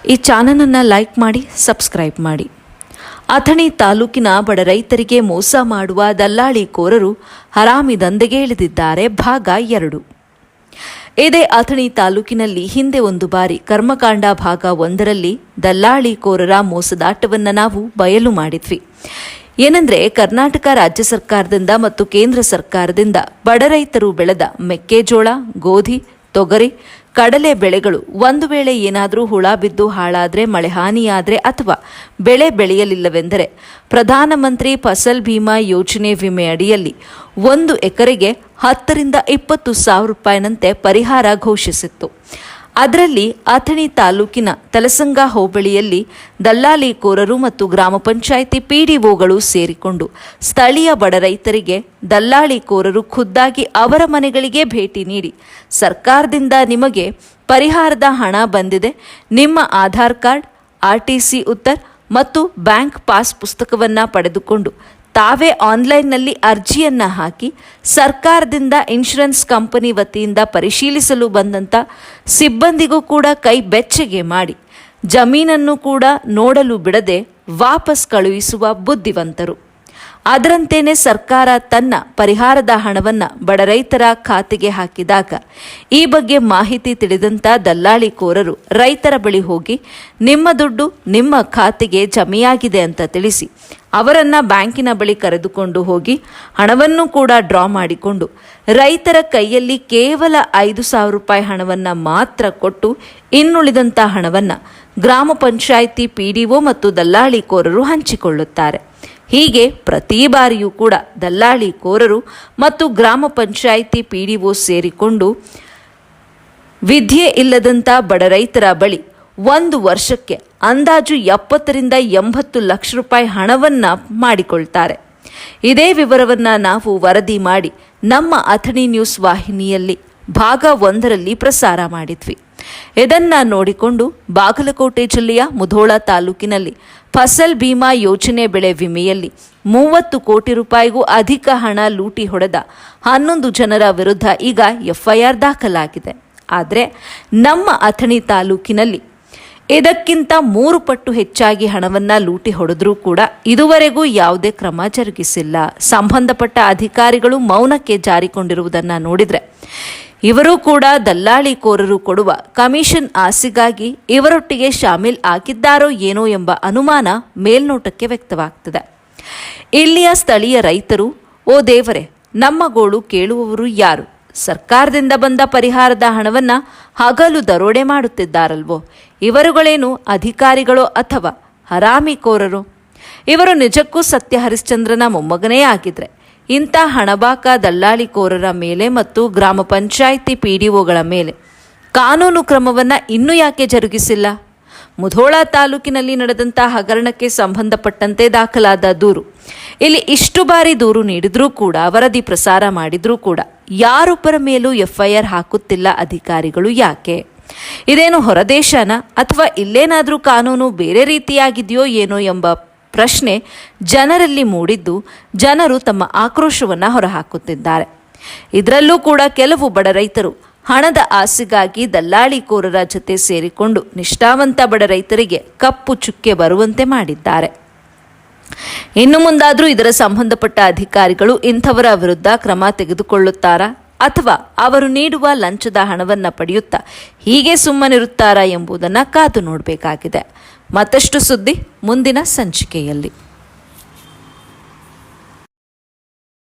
ಈ ಚಾನಲನ್ನು ಲೈಕ್ ಮಾಡಿ, ಸಬ್ಸ್ಕ್ರೈಬ್ ಮಾಡಿ. ಅಥಣಿ ತಾಲೂಕಿನ ಬಡ ರೈತರಿಗೆ ಮೋಸ ಮಾಡುವ ದಲ್ಲಾಳಿಕೋರರು ಹರಾಮಿ ದಂಧೆಗೆ ಇಳಿದಿದ್ದಾರೆ. ಭಾಗ 2. ಇದೇ ಅಥಣಿ ತಾಲೂಕಿನಲ್ಲಿ ಹಿಂದೆ ಒಂದು ಬಾರಿ ಕರ್ಮಕಾಂಡ ಭಾಗ 1ರಲ್ಲಿ ದಲ್ಲಾಳಿಕೋರರ ಮೋಸದಾಟವನ್ನು ನಾವು ಬಯಲು ಮಾಡಿದ್ವಿ. ಏನಂದ್ರೆ, ಕರ್ನಾಟಕ ರಾಜ್ಯ ಸರ್ಕಾರದಿಂದ ಮತ್ತು ಕೇಂದ್ರ ಸರ್ಕಾರದಿಂದ ಬಡ ರೈತರು ಬೆಳೆದ ಮೆಕ್ಕೆಜೋಳ, ಗೋಧಿ, ತೊಗರಿ, ಕಡಲೆ ಬೆಳೆಗಳು ಒಂದು ವೇಳೆ ಏನಾದರೂ ಹುಳ ಬಿದ್ದು ಹಾಳಾದರೆ, ಮಳೆ ಹಾನಿಯಾದರೆ ಅಥವಾ ಬೆಳೆ ಬೆಳೆಯಲಿಲ್ಲವೆಂದರೆ ಪ್ರಧಾನಮಂತ್ರಿ ಫಸಲ್ ಭೀಮಾ ಯೋಜನೆ ವಿಮೆ ಅಡಿಯಲ್ಲಿ 1 ಎಕರೆಗೆ 10 ರಿಂದ 20 ಸಾವಿರ ರೂಪಾಯಿನಂತೆ ಪರಿಹಾರ ಘೋಷಿಸಿತ್ತು. ಅದರಲ್ಲಿ ಅಥಣಿ ತಾಲೂಕಿನ ತಲಸಂಗ ಹೋಬಳಿಯಲ್ಲಿ ದಲ್ಲಾಳಿಕೋರರು ಮತ್ತು ಗ್ರಾಮ ಪಂಚಾಯಿತಿ ಪಿಡಿಒಗಳು ಸೇರಿಕೊಂಡು ಸ್ಥಳೀಯ ಬಡ ರೈತರಿಗೆ ದಲ್ಲಾಳಿಕೋರರು ಖುದ್ದಾಗಿ ಅವರ ಮನೆಗಳಿಗೆ ಭೇಟಿ ನೀಡಿ, ಸರ್ಕಾರದಿಂದ ನಿಮಗೆ ಪರಿಹಾರದ ಹಣ ಬಂದಿದೆ, ನಿಮ್ಮ ಆಧಾರ್ ಕಾರ್ಡ್, RTC ಉತ್ತರ ಮತ್ತು ಬ್ಯಾಂಕ್ ಪಾಸ್ ಪುಸ್ತಕವನ್ನು ಪಡೆದುಕೊಂಡು ತಾವೇ ಆನ್ಲೈನ್ನಲ್ಲಿ ಅರ್ಜಿಯನ್ನು ಹಾಕಿ ಸರ್ಕಾರದಿಂದ ಇನ್ಶೂರೆನ್ಸ್ ಕಂಪನಿ ವತಿಯಿಂದ ಪರಿಶೀಲಿಸಲು ಬಂದಂಥ ಸಿಬ್ಬಂದಿಗೂ ಕೂಡ ಕೈ ಬೆಚ್ಚಗೆ ಮಾಡಿ ಜಮೀನನ್ನು ಕೂಡ ನೋಡಲು ಬಿಡದೆ ವಾಪಸ್ ಕಳುಹಿಸುವ ಬುದ್ಧಿವಂತರು. ಅದರಂತೆಯೇ ಸರ್ಕಾರ ತನ್ನ ಪರಿಹಾರದ ಹಣವನ್ನು ಬಡ ರೈತರ ಖಾತೆಗೆ ಹಾಕಿದಾಗ ಈ ಬಗ್ಗೆ ಮಾಹಿತಿ ತಿಳಿದಂಥ ದಲ್ಲಾಳಿಕೋರರು ರೈತರ ಬಳಿ ಹೋಗಿ ನಿಮ್ಮ ದುಡ್ಡು ನಿಮ್ಮ ಖಾತೆಗೆ ಜಮೆಯಾಗಿದೆ ಅಂತ ತಿಳಿಸಿ ಅವರನ್ನು ಬ್ಯಾಂಕಿನ ಬಳಿ ಕರೆದುಕೊಂಡು ಹೋಗಿ ಹಣವನ್ನು ಕೂಡ ಡ್ರಾ ಮಾಡಿಕೊಂಡು ರೈತರ ಕೈಯಲ್ಲಿ ಕೇವಲ 5,000 ರೂಪಾಯಿ ಹಣವನ್ನು ಮಾತ್ರ ಕೊಟ್ಟು ಇನ್ನುಳಿದಂಥ ಹಣವನ್ನು ಗ್ರಾಮ ಪಂಚಾಯಿತಿ PDO ಮತ್ತು ದಲ್ಲಾಳಿಕೋರರು ಹಂಚಿಕೊಳ್ಳುತ್ತಾರೆ. ಹೀಗೆ ಪ್ರತಿ ಬಾರಿಯೂ ಕೂಡ ದಲ್ಲಾಳಿಕೋರರು ಮತ್ತು ಗ್ರಾಮ ಪಂಚಾಯಿತಿ PDO ಸೇರಿಕೊಂಡು ವಿದ್ಯೆ ಇಲ್ಲದಂಥ ಬಡ ರೈತರ ಬಳಿ 1 ವರ್ಷಕ್ಕೆ ಅಂದಾಜು 70 ರಿಂದ 80 ಲಕ್ಷ ರೂಪಾಯಿ ಹಣವನ್ನು ಮಾಡಿಕೊಳ್ತಾರೆ. ಇದೇ ವಿವರವನ್ನು ನಾವು ವರದಿ ಮಾಡಿ ನಮ್ಮ ಅಥಣಿ ನ್ಯೂಸ್ ವಾಹಿನಿಯಲ್ಲಿ ಭಾಗ 1ರಲ್ಲಿ ಪ್ರಸಾರ ಮಾಡಿದ್ವಿ. ಇದನ್ನು ನೋಡಿಕೊಂಡು ಬಾಗಲಕೋಟೆ ಜಿಲ್ಲೆಯ ಮುಧೋಳ ತಾಲೂಕಿನಲ್ಲಿ ಫಸಲ್ ಭೀಮಾ ಯೋಜನೆ ಬೆಳೆ ವಿಮೆಯಲ್ಲಿ 30 ಕೋಟಿ ರೂಪಾಯಿಗೂ ಅಧಿಕ ಹಣ ಲೂಟಿ ಹೊಡೆದ 11 ಜನರ ವಿರುದ್ಧ ಈಗ FIR ದಾಖಲಾಗಿದೆ. ಆದರೆ ನಮ್ಮ ಅಥಣಿ ತಾಲೂಕಿನಲ್ಲಿ ಇದಕ್ಕಿಂತ 3 ಪಟ್ಟು ಹೆಚ್ಚಾಗಿ ಹಣವನ್ನು ಲೂಟಿ ಹೊಡೆದ್ರೂ ಕೂಡ ಇದುವರೆಗೂ ಯಾವುದೇ ಕ್ರಮ ಜರುಗಿಸಿಲ್ಲ. ಸಂಬಂಧಪಟ್ಟ ಅಧಿಕಾರಿಗಳು ಮೌನಕ್ಕೆ ಜಾರಿಕೊಂಡಿರುವುದನ್ನು ನೋಡಿದರೆ ಇವರು ಕೂಡ ದಲ್ಲಾಳಿಕೋರರು ಕೊಡುವ ಕಮಿಷನ್ ಆಸೆಗಾಗಿ ಇವರೊಟ್ಟಿಗೆ ಶಾಮೀಲ್ ಆಗಿದ್ದಾರೋ ಏನೋ ಎಂಬ ಅನುಮಾನ ಮೇಲ್ನೋಟಕ್ಕೆ ವ್ಯಕ್ತವಾಗ್ತದೆ. ಇಲ್ಲಿಯ ಸ್ಥಳೀಯ ರೈತರು, ಓ ದೇವರೇ, ನಮ್ಮ ಗೋಳು ಕೇಳುವವರು ಯಾರು? ಸರ್ಕಾರದಿಂದ ಬಂದ ಪರಿಹಾರದ ಹಣವನ್ನು ಹಗಲು ದರೋಡೆ ಮಾಡುತ್ತಿದ್ದಾರಲ್ವೋ? ಇವರುಗಳೇನು ಅಧಿಕಾರಿಗಳೋ ಅಥವಾ ಹರಾಮಿಕೋರರೋ? ಇವರು ನಿಜಕ್ಕೂ ಸತ್ಯ ಹರಿಶ್ಚಂದ್ರನ ಮೊಮ್ಮಗನೇ ಆಗಿದ್ರೆ ಇಂಥ ಹಣಬಾಕ ದಲ್ಲಾಳಿಕೋರರ ಮೇಲೆ ಮತ್ತು ಗ್ರಾಮ ಪಂಚಾಯಿತಿ PDOಗಳ ಮೇಲೆ ಕಾನೂನು ಕ್ರಮವನ್ನು ಇನ್ನೂ ಯಾಕೆ ಜರುಗಿಸಿಲ್ಲ? ಮುಧೋಳ ತಾಲೂಕಿನಲ್ಲಿ ನಡೆದಂಥ ಹಗರಣಕ್ಕೆ ಸಂಬಂಧಪಟ್ಟಂತೆ ದಾಖಲಾದ ದೂರು, ಇಲ್ಲಿ ಇಷ್ಟು ಬಾರಿ ದೂರು ನೀಡಿದ್ರೂ ಕೂಡ, ವರದಿ ಪ್ರಸಾರ ಮಾಡಿದ್ರೂ ಕೂಡ ಯಾರೊಬ್ಬರ ಮೇಲೂ FIR ಹಾಕುತ್ತಿಲ್ಲ ಅಧಿಕಾರಿಗಳು. ಯಾಕೆ? ಇದೇನು ಹೊರದೇಶನ ಅಥವಾ ಇಲ್ಲೇನಾದರೂ ಕಾನೂನು ಬೇರೆ ರೀತಿಯಾಗಿದೆಯೋ ಏನೋ ಎಂಬ ಪ್ರಶ್ನೆ ಜನರಲ್ಲಿ ಮೂಡಿದ್ದು ಜನರು ತಮ್ಮ ಆಕ್ರೋಶವನ್ನು ಹೊರಹಾಕುತ್ತಿದ್ದಾರೆ. ಇದರಲ್ಲೂ ಕೂಡ ಕೆಲವು ಬಡ ರೈತರು ಹಣದ ಆಸೆಗಾಗಿ ದಲ್ಲಾಳಿಕೋರರ ಜೊತೆ ಸೇರಿಕೊಂಡು ನಿಷ್ಠಾವಂತ ಬಡ ರೈತರಿಗೆ ಕಪ್ಪು ಚುಕ್ಕೆ ಬರುವಂತೆ ಮಾಡಿದ್ದಾರೆ. ಇನ್ನು ಮುಂದಾದರೂ ಇದರ ಸಂಬಂಧಪಟ್ಟ ಅಧಿಕಾರಿಗಳು ಇಂಥವರ ವಿರುದ್ಧ ಕ್ರಮ ತೆಗೆದುಕೊಳ್ಳುತ್ತಾರಾ ಅಥವಾ ಅವರು ನೀಡುವ ಲಂಚದ ಹಣವನ್ನು ಪಡೆಯುತ್ತಾ ಹೀಗೆ ಸುಮ್ಮನಿರುತ್ತಾರಾ ಎಂಬುದನ್ನು ಕಾದು ನೋಡಬೇಕಾಗಿದೆ. ಮತ್ತಷ್ಟು ಸುದ್ದಿ ಮುಂದಿನ ಸಂಚಿಕೆಯಲ್ಲಿ.